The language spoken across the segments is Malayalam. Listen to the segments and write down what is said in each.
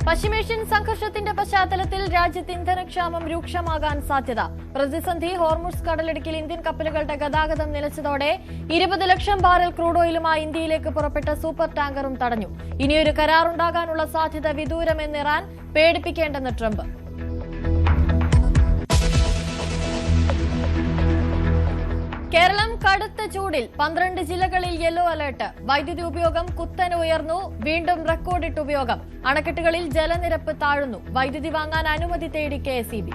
പശ്ചിമേഷ്യൻ സംഘർഷത്തിന്റെ പശ്ചാത്തലത്തിൽ രാജ്യത്ത് ഇന്ധനക്ഷാമം രൂക്ഷമാകാൻ സാധ്യത. പ്രതിസന്ധി ഹോർമുസ് കടലിടുക്കിൽ ഇന്ത്യൻ കപ്പലുകളുടെ ഗതാഗതം നിലച്ചതോടെ 20 ലക്ഷം ബാരൽ ക്രൂഡ് ഓയിലുമായി ഇന്ത്യയിലേക്ക് പുറപ്പെട്ട സൂപ്പർ ടാങ്കറും തടഞ്ഞു. ഇനിയൊരു കരാറുണ്ടാകാനുള്ള സാധ്യത വിദൂരമെന്ന് ഇറാൻ, പേടിപ്പിക്കേണ്ടെന്ന് ട്രംപ്. കേരളം കടുത്ത ചൂടിൽ 12 ജില്ലകളിൽ യെല്ലോ അലർട്ട്. വൈദ്യുതി ഉപയോഗം കുത്തനെ ഉയർന്നു. വീണ്ടും റെക്കോർഡിട്ട് ഉപയോഗം. അണക്കെട്ടുകളിൽ ജലനിരപ്പ് താഴുന്നു. വൈദ്യുതി വാങ്ങാൻ അനുമതി തേടി KSEB.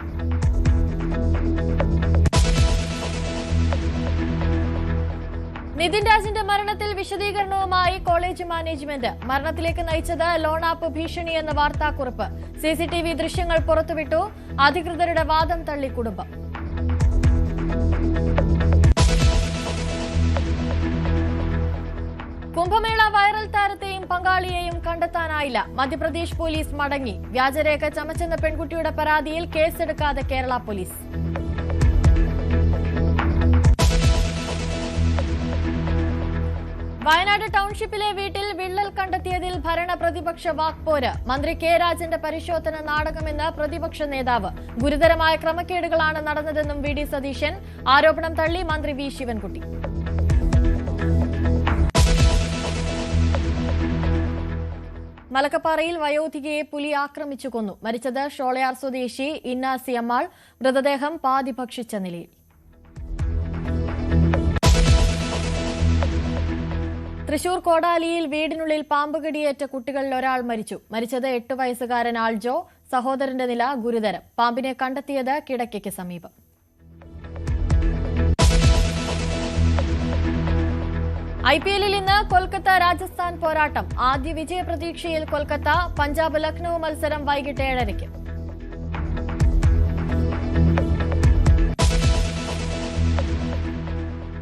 നിതിൻ രാജിന്റെ മരണത്തിൽ വിശദീകരണവുമായി കോളേജ് മാനേജ്മെന്റ്. മരണത്തിലേക്ക് നയിച്ചത് ലോൺ ആപ്പ് ഭീഷണിയെന്ന വാർത്താക്കുറിപ്പ്. CCTV ദൃശ്യങ്ങൾ പുറത്തുവിട്ടു. അധികൃതരുടെ വാദം തള്ളി കുടുംബം. കുംഭമേള വൈറൽ താരത്തെയും പങ്കാളിയെയും കണ്ടെത്താനായില്ല. മധ്യപ്രദേശ് പോലീസ് മടങ്ങി. വ്യാജരേഖ ചമച്ചെന്ന പെൺകുട്ടിയുടെ പരാതിയിൽ കേസെടുക്കാതെ കേരള പോലീസ്. വയനാട് ടൌൺഷിപ്പിലെ വീട്ടിൽ വിള്ളൽ കണ്ടെത്തിയതിൽ ഭരണ പ്രതിപക്ഷ വാക്പോര്. മന്ത്രി K രാജന്റെ പരിശോധന നാടകമെന്ന് പ്രതിപക്ഷ നേതാവ്. ഗുരുതരമായ ക്രമക്കേടുകളാണ് നടന്നതെന്നും VD സതീശൻ. ആരോപണം തള്ളി മന്ത്രി V ശിവൻകുട്ടി. മലക്കപ്പാറയിൽ വയോധികയെ പുലി ആക്രമിച്ചു കൊന്നു. മരിച്ചത് ഷോളയാർ സ്വദേശി ഇന്നാസി അമ്മാൾ. മൃതദേഹം പാതി ഭക്ഷിച്ച നിലയിൽ. തൃശൂർ കോടാലിയിൽ വീടിനുള്ളിൽ പാമ്പ് കടിയേറ്റ കുട്ടികളിൽ ഒരാൾ മരിച്ചു. മരിച്ചത് 8 വയസ്സുകാരൻ ആൾജോ. സഹോദരന്റെ നില ഗുരുതരം. പാമ്പിനെ കണ്ടെത്തിയത് കിടക്കയ്ക്ക് സമീപം. IPL-ൽ ഇന്ന് കൊൽക്കത്ത രാജസ്ഥാൻ പോരാട്ടം. ആദ്യ വിജയപ്രതീക്ഷയിൽ കൊൽക്കത്ത. പഞ്ചാബ് ലക്നൌ മത്സരം വൈകിട്ട് 7:30.